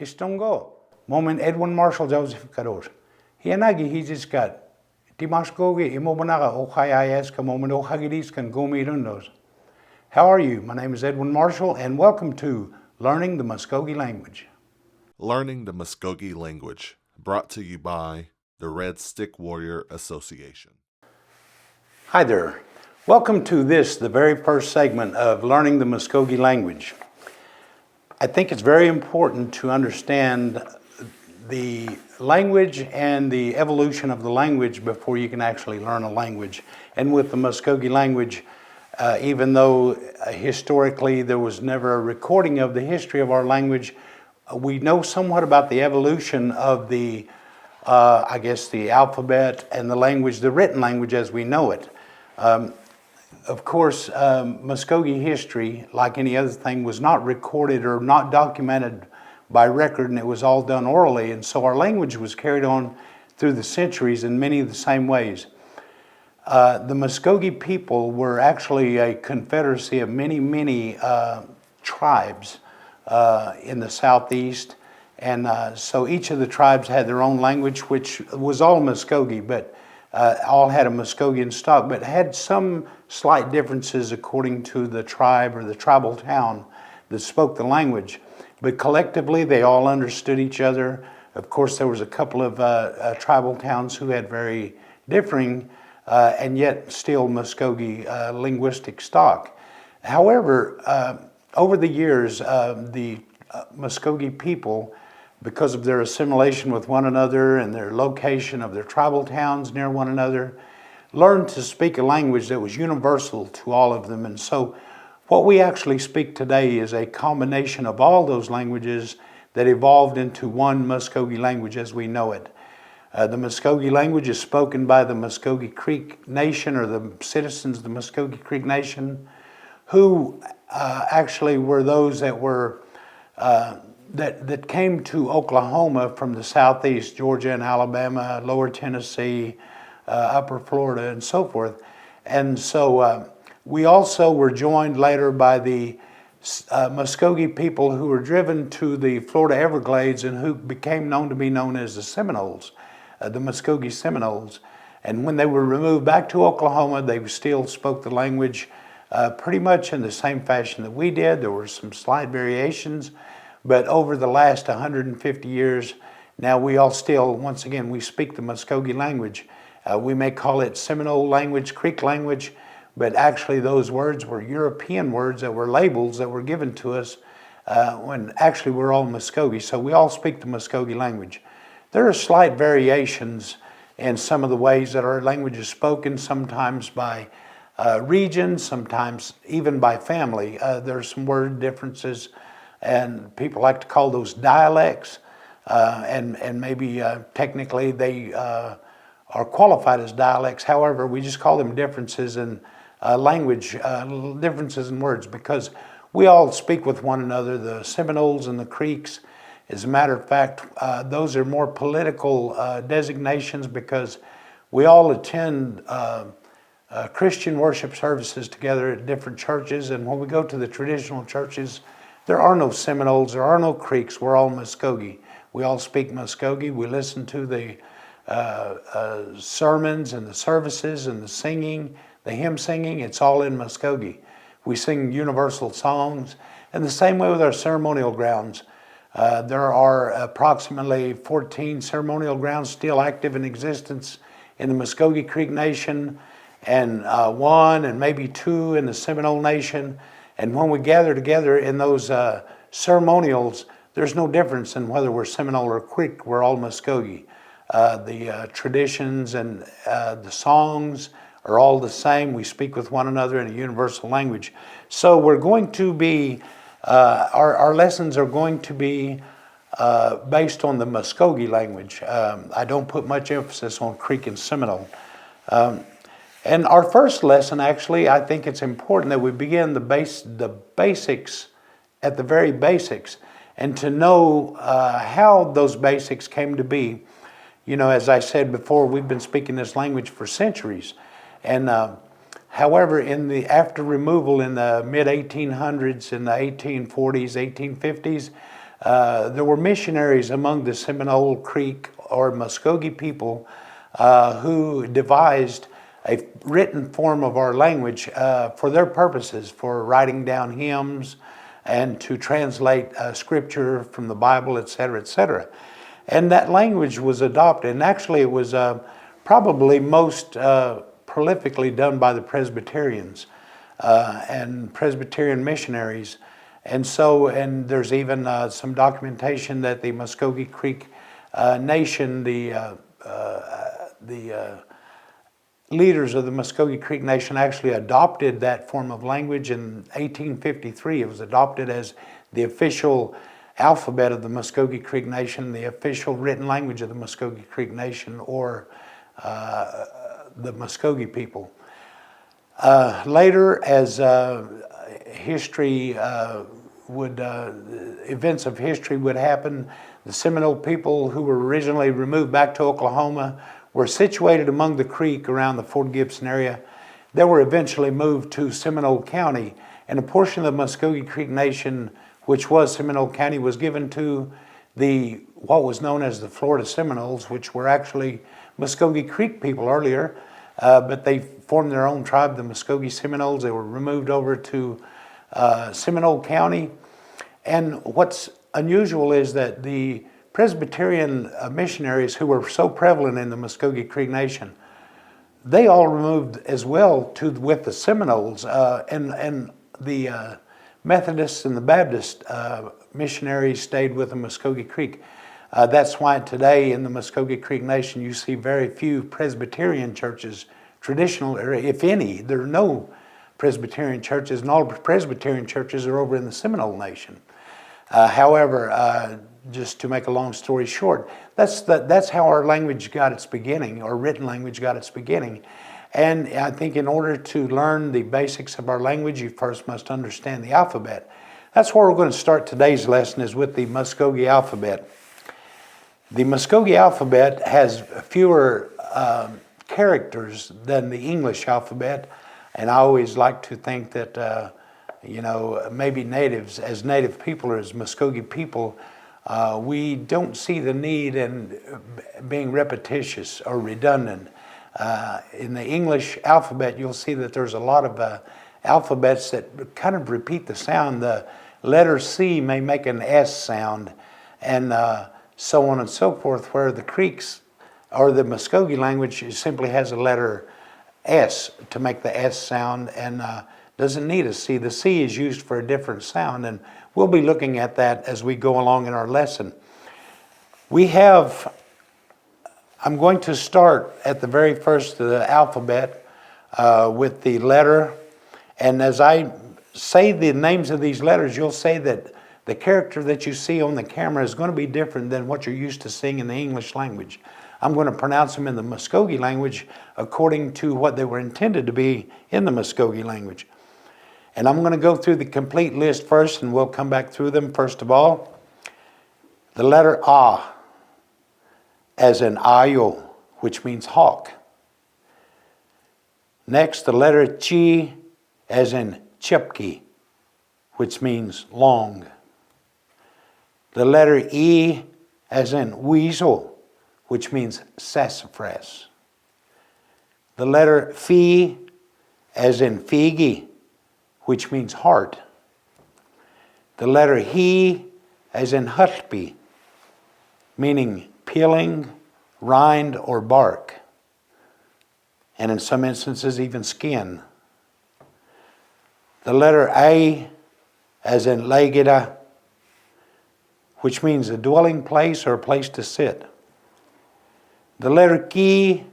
Istongo, moment Edwin Marshall Joseph Karos. Hianagi hijiskat. Timashkogi imobanaga okayayas ka moment okagidis kan gomirundos. How are you? My name is Edwin Marshall and welcome to Learning the Muskogee Language. Learning the Muskogee Language, brought to you by the Red Stick Warrior Association. Hi there. Welcome to the very first segment of Learning the Muskogee Language. I think it's very important to understand the language and the evolution of the language before you can actually learn a language. And with the Muskogee language, even though historically there was never a recording of the history of our language, we know somewhat about the evolution of the, the alphabet and the language, the written language as we know it. Of course, Muskogee history, like any other thing, was not recorded or not documented by record, and it was all done orally, and so our language was carried on through the centuries in many of the same ways. The Muskogee people were actually a confederacy of many tribes in the southeast, and so each of the tribes had their own language, which was all Muskogee, but all had a Muskogean stock, but had some slight differences according to the tribe or the tribal town that spoke the language. But collectively, they all understood each other. Of course, there was a couple of tribal towns who had very differing and yet still Muskogee linguistic stock. However, over the years, the Muskogee people, because of their assimilation with one another and their location of their tribal towns near one another, learned to speak a language that was universal to all of them. And so what we actually speak today is a combination of all those languages that evolved into one Muskogee language as we know it. The Muskogee language is spoken by the Muskogee Creek Nation, or the citizens of the Muskogee Creek Nation, who actually were those that were that came to Oklahoma from the southeast, Georgia and Alabama, lower Tennessee, upper Florida, and so forth. And so we also were joined later by the Muskogee people who were driven to the Florida Everglades and who became known as the Seminoles, the Muskogee Seminoles. And when they were removed back to Oklahoma, they still spoke the language pretty much in the same fashion that we did. There were some slight variations. But over the last 150 years, now we all still, once again, we speak the Muskogee language. We may call it Seminole language, Creek language, but actually those words were European words that were labels that were given to us when actually we're all Muskogee. So we all speak the Muskogee language. There are slight variations in some of the ways that our language is spoken, sometimes by region, sometimes even by family. There are some word differences, and people like to call those dialects, and maybe technically they are qualified as dialects. However, we just call them differences in language, differences in words, because we all speak with one another, the Seminoles and the Creeks. As a matter of fact, those are more political designations because we all attend Christian worship services together at different churches, and when we go to the traditional churches, there are no Seminoles, there are no Creeks, we're all Muskogee. We all speak Muskogee. We listen to the sermons and the services and the singing, the hymn singing, it's all in Muskogee. We sing universal songs, and the same way with our ceremonial grounds. There are approximately 14 ceremonial grounds still active in existence in the Muskogee Creek Nation, and one and maybe two in the Seminole Nation. And when we gather together in those ceremonials, there's no difference in whether we're Seminole or Creek, we're all Muskogee. The traditions and the songs are all the same. We speak with one another in a universal language. So we're going to be, our lessons are going to be based on the Muskogee language. I don't put much emphasis on Creek and Seminole. And our first lesson, actually, I think it's important that we begin the basics at the very basics, and to know how those basics came to be. You know, as I said before, we've been speaking this language for centuries. And however, after removal in the mid-1800s, in the 1840s, 1850s, there were missionaries among the Seminole Creek or Muskogee people who devised a written form of our language for their purposes, for writing down hymns and to translate scripture from the Bible, etc., etc. And that language was adopted, and actually it was probably most prolifically done by the Presbyterians and Presbyterian missionaries. And so, and there's even some documentation that the Muskogee Creek Nation, the leaders of the Muskogee Creek Nation actually adopted that form of language in 1853. It was adopted as the official alphabet of the Muskogee Creek Nation, the official written language of the Muskogee Creek Nation, or the Muskogee people. Later, as history events of history would happen, the Seminole people who were originally removed back to Oklahoma were situated among the creek around the Fort Gibson area. They were eventually moved to Seminole County, and a portion of the Muskogee Creek Nation, which was Seminole County, was given to what was known as the Florida Seminoles, which were actually Muskogee Creek people earlier, but they formed their own tribe, the Muskogee Seminoles. They were removed over to Seminole County. And what's unusual is that the Presbyterian missionaries who were so prevalent in the Muskogee Creek Nation, they all removed as well with the Seminoles, and the Methodists and the Baptist missionaries stayed with the Muskogee Creek. That's why today in the Muskogee Creek Nation you see very few Presbyterian churches, traditional, if any. There are no Presbyterian churches, and all Presbyterian churches are over in the Seminole Nation. However, just to make a long story short, that's how our language got its beginning, or written language got its beginning. And I think in order to learn the basics of our language, you first must understand the alphabet. That's where we're going to start today's lesson, is with the Muskogee alphabet. The Muskogee alphabet has fewer characters than the English alphabet, and I always like to think that maybe natives, as native people or as Muskogee people, we don't see the need in being repetitious or redundant. In the English alphabet, you'll see that there's a lot of alphabets that kind of repeat the sound. The letter C may make an S sound, and so on and so forth, where the Creeks or the Muskogee language simply has a letter S to make the S sound, and doesn't need a C. The C is used for a different sound, and we'll be looking at that as we go along in our lesson. I'm going to start at the very first of the alphabet with the letter, and as I say the names of these letters, you'll say that the character that you see on the camera is going to be different than what you're used to seeing in the English language. I'm going to pronounce them in the Muskogee language according to what they were intended to be in the Muskogee language. And I'm going to go through the complete list first, and we'll come back through them. First of all, the letter A, as in ayo, which means hawk. Next, the letter Chi, as in chipki, which means long. The letter E, as in weasel, which means sassafras. The letter Phi, as in figi, which means heart. The letter He, as in hutpi, meaning peeling, rind, or bark, and in some instances even skin. The letter A, as in legida, which means a dwelling place or a place to sit. The letter Ki,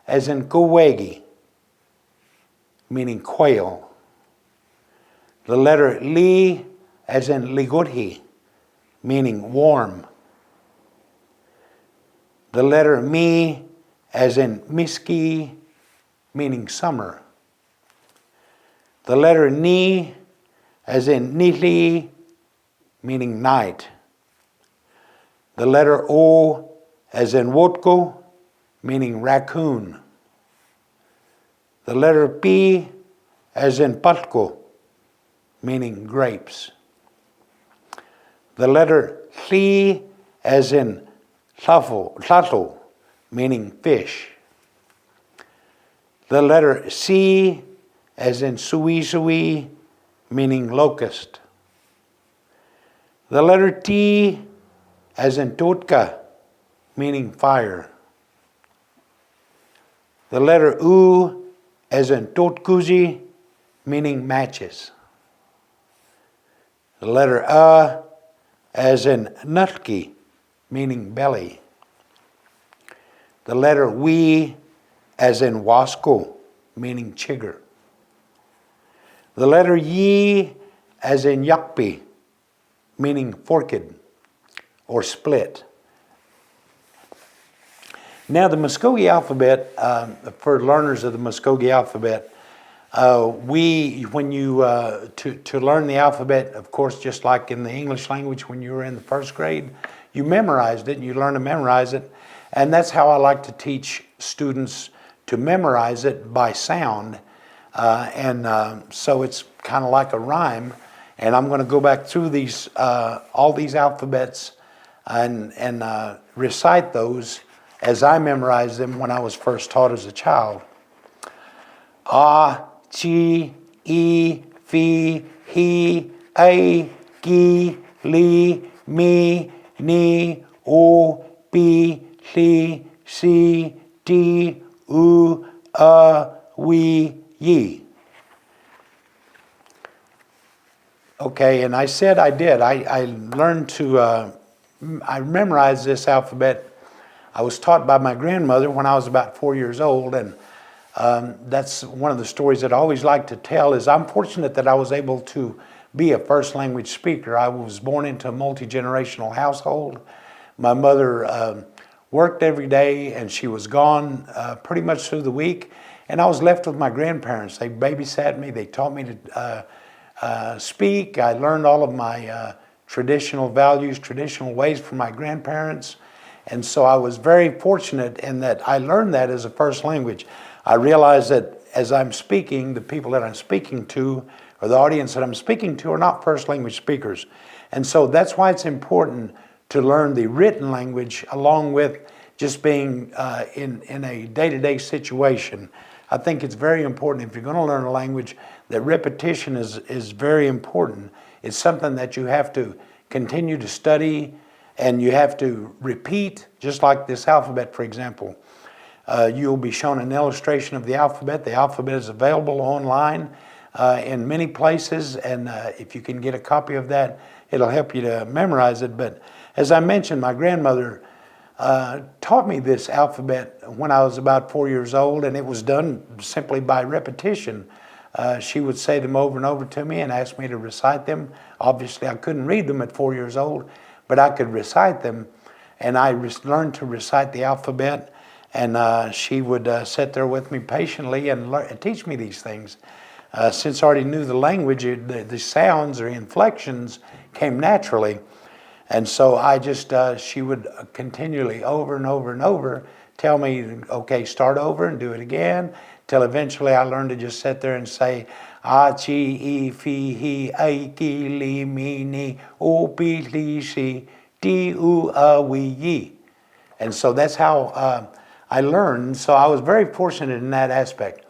as in kuwegi, meaning quail. The letter Li, as in ligudhi, meaning warm. The letter Mi, as in miski, meaning summer. The letter Ni, as in nili, meaning night. The letter O, as in wotko, meaning raccoon. The letter P, as in palko, meaning grapes. The letter Hli as in tlato, meaning fish. The letter C as in sui, meaning locust. The letter T as in tote-kuh, meaning fire. The letter U as in tote-kuh, meaning matches. The letter A as in nutki, meaning belly. The letter W as in wasko, meaning chigger. The letter Y as in yakpi, meaning forked or split. Now the Muskogee alphabet, for learners of the Muskogee alphabet, to learn the alphabet, of course, just like in the English language when you were in the first grade, you memorized it and you learn to memorize it. And that's how I like to teach students to memorize it by sound. So it's kind of like a rhyme. And I'm going to go back through these, all these alphabets and recite those as I memorized them when I was first taught as a child. A, chi, I, fi, hi, ai, ki, li, mi, ni, o, pi, li, si, ti, u, we, ye. Okay, and I said I did. I learned to, I memorized this alphabet. I was taught by my grandmother when I was about 4 years old, and that's one of the stories that I always like to tell. Is I'm fortunate that I was able to be a first language speaker. I was born into a multi-generational household. My mother worked every day, and she was gone pretty much through the week, and I was left with my grandparents. They babysat me. They taught me to speak. I learned all of my traditional values, traditional ways from my grandparents. And so I was very fortunate in that I learned that as a first language. I realized that as I'm speaking, the people that I'm speaking to, or the audience that I'm speaking to, are not first language speakers. And so that's why it's important to learn the written language along with just being in a day-to-day situation. I think it's very important if you're going to learn a language that repetition is very important. It's something that you have to continue to study, and you have to repeat, just like this alphabet, for example. You'll be shown an illustration of the alphabet. The alphabet is available online in many places, and if you can get a copy of that, it'll help you to memorize it. But as I mentioned, my grandmother taught me this alphabet when I was about 4 years old, and it was done simply by repetition. She would say them over and over to me and ask me to recite them. Obviously, I couldn't read them at 4 years old, but I could recite them, and I learned to recite the alphabet, and she would sit there with me patiently and teach me these things. Since I already knew the language, the sounds or inflections came naturally, and so I just, she would continually over and over and over tell me, okay, start over and do it again, till eventually I learned to just sit there and say, A, chi, I, fi, hi, ai, ki, li, mi, ni, o, pi, li, si, ti, u, we, ye. And so that's how I learned. So I was very fortunate in that aspect.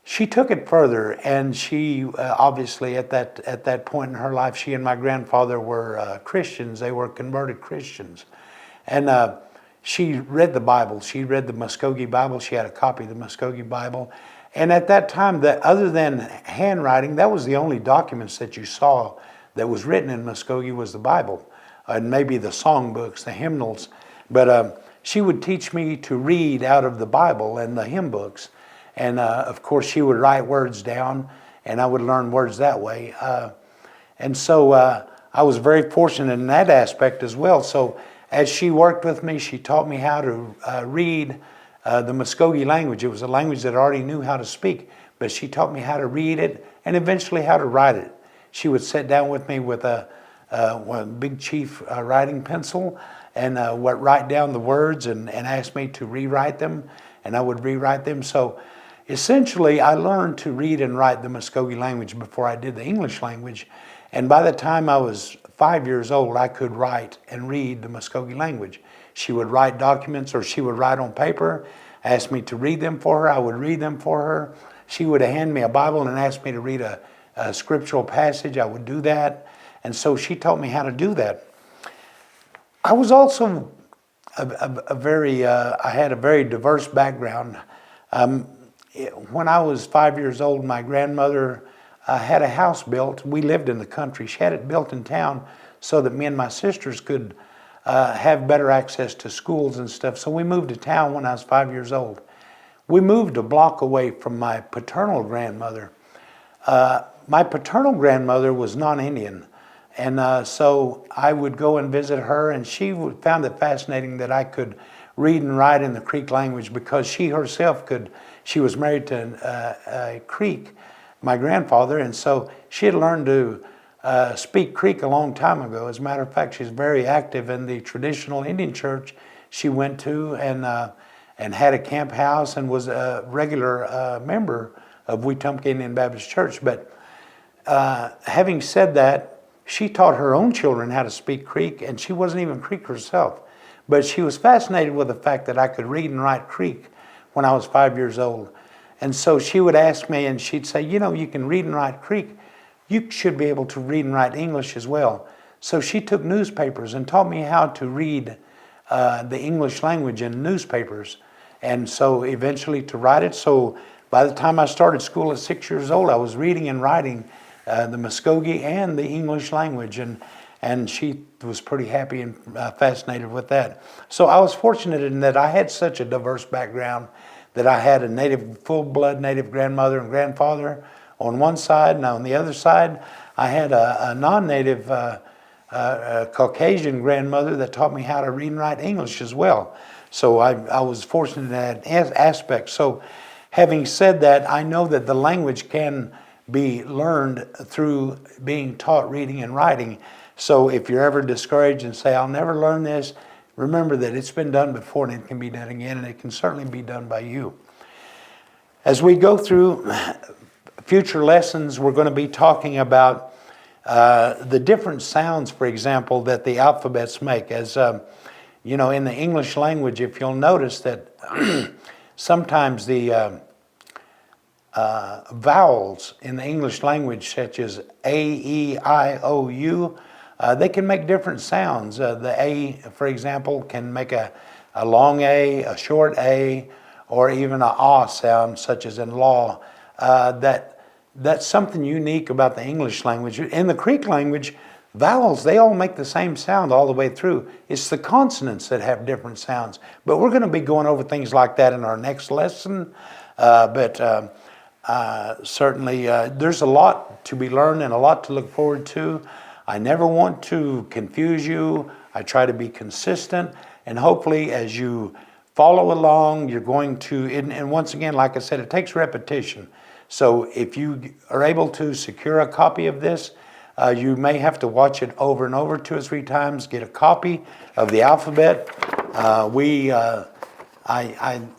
She took it further, and she obviously at that point in her life, she and my grandfather were Christians. They were converted Christians. And she read the Bible. She read the Muskogee Bible. She had a copy of the Muskogee Bible. And at that time, that other than handwriting, that was the only documents that you saw that was written in Muskogee was the Bible, and maybe the songbooks, the hymnals. But she would teach me to read out of the Bible and the hymn books. And of course, she would write words down, and I would learn words that way. And so I was very fortunate in that aspect as well. So as she worked with me, she taught me how to read the Muskogee language. It was a language that I already knew how to speak, but she taught me how to read it and eventually how to write it. She would sit down with me with a big chief writing pencil and write down the words and ask me to rewrite them, and I would rewrite them. So essentially, I learned to read and write the Muskogee language before I did the English language. And by the time I was 5 years old, I could write and read the Muskogee language. She would write documents, or she would write on paper, ask me to read them for her. I would read them for her. She would hand me a Bible and ask me to read a scriptural passage. I would do that. And so she taught me how to do that. I was also I had a very diverse background. When I was 5 years old, my grandmother had a house built. We lived in the country. She had it built in town so that me and my sisters could have better access to schools and stuff. So we moved to town when I was 5 years old. We moved a block away from my paternal grandmother. My paternal grandmother was non-Indian. And so I would go and visit her, and she found it fascinating that I could read and write in the Creek language, because she herself could. She was married to a Creek, my grandfather, and so she had learned to speak Creek a long time ago. As a matter of fact, she's very active in the traditional Indian church she went to, and had a camp house, and was a regular member of Wetumpka Indian Baptist Church. But having said that, she taught her own children how to speak Creek, and she wasn't even Creek herself. But she was fascinated with the fact that I could read and write Creek when I was 5 years old. And so she would ask me, and she'd say, you know, you can read and write Creek. You should be able to read and write English as well. So she took newspapers and taught me how to read the English language in newspapers, and so eventually to write it. So by the time I started school at 6 years old, I was reading and writing the Muskogee and the English language, and she was pretty happy and fascinated with that. So I was fortunate in that I had such a diverse background, that I had a full-blood native grandmother and grandfather on one side, and on the other side I had a non-native Caucasian grandmother that taught me how to read and write English as well. So I was fortunate in that aspect. So having said that, I know that the language can be learned through being taught reading and writing. So if you're ever discouraged and say, I'll never learn this, remember that it's been done before and it can be done again, and it can certainly be done by you. As we go through future lessons, we're going to be talking about the different sounds, for example, that the alphabets make. As you know, in the English language, if you'll notice that sometimes the vowels in the English language, such as A, E, I, O, U, they can make different sounds. The A, for example, can make a long a short A, or even a ah sound, such as in law. That's something unique about the English language. In the Creek language, vowels, they all make the same sound all the way through. It's the consonants that have different sounds. But we're going to be going over things like that in our next lesson. Certainly, there's a lot to be learned and a lot to look forward to. I never want to confuse you. I try to be consistent, and hopefully as you follow along, you're going to, and once again, like I said, it takes repetition. So if you are able to secure a copy of this, you may have to watch it over and over 2 or 3 times, get a copy of the alphabet. I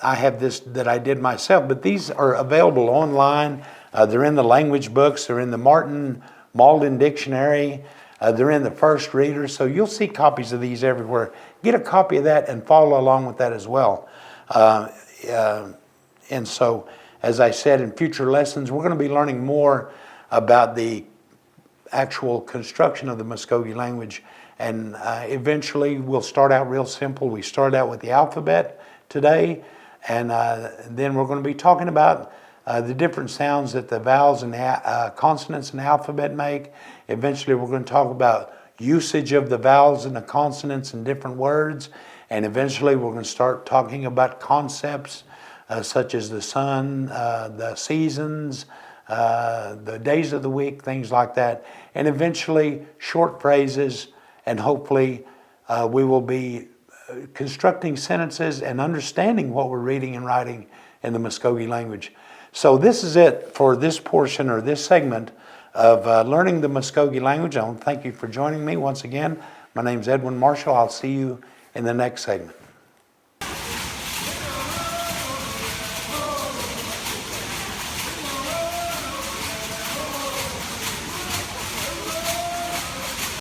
have this that I did myself, but these are available online. They're in the language books. They're in the Martin Malden Dictionary. They're in the First Reader. So you'll see copies of these everywhere. Get a copy of that and follow along with that as well. And so, as I said, in future lessons, we're going to be learning more about the actual construction of the Muskogee language. And eventually, we'll start out real simple. We started out with the alphabet today, and then we're going to be talking about the different sounds that the vowels and the consonants in the alphabet make. Eventually, we're going to talk about usage of the vowels and the consonants in different words, and eventually we're going to start talking about concepts such as the sun, the seasons, the days of the week, things like that, and eventually short phrases, and hopefully we will be constructing sentences and understanding what we're reading and writing in the Muskogee language. So this is it for this portion or this segment of learning the Muskogee language. I want to thank you for joining me once again. My name's Edwin Marshall. I'll see you in the next segment.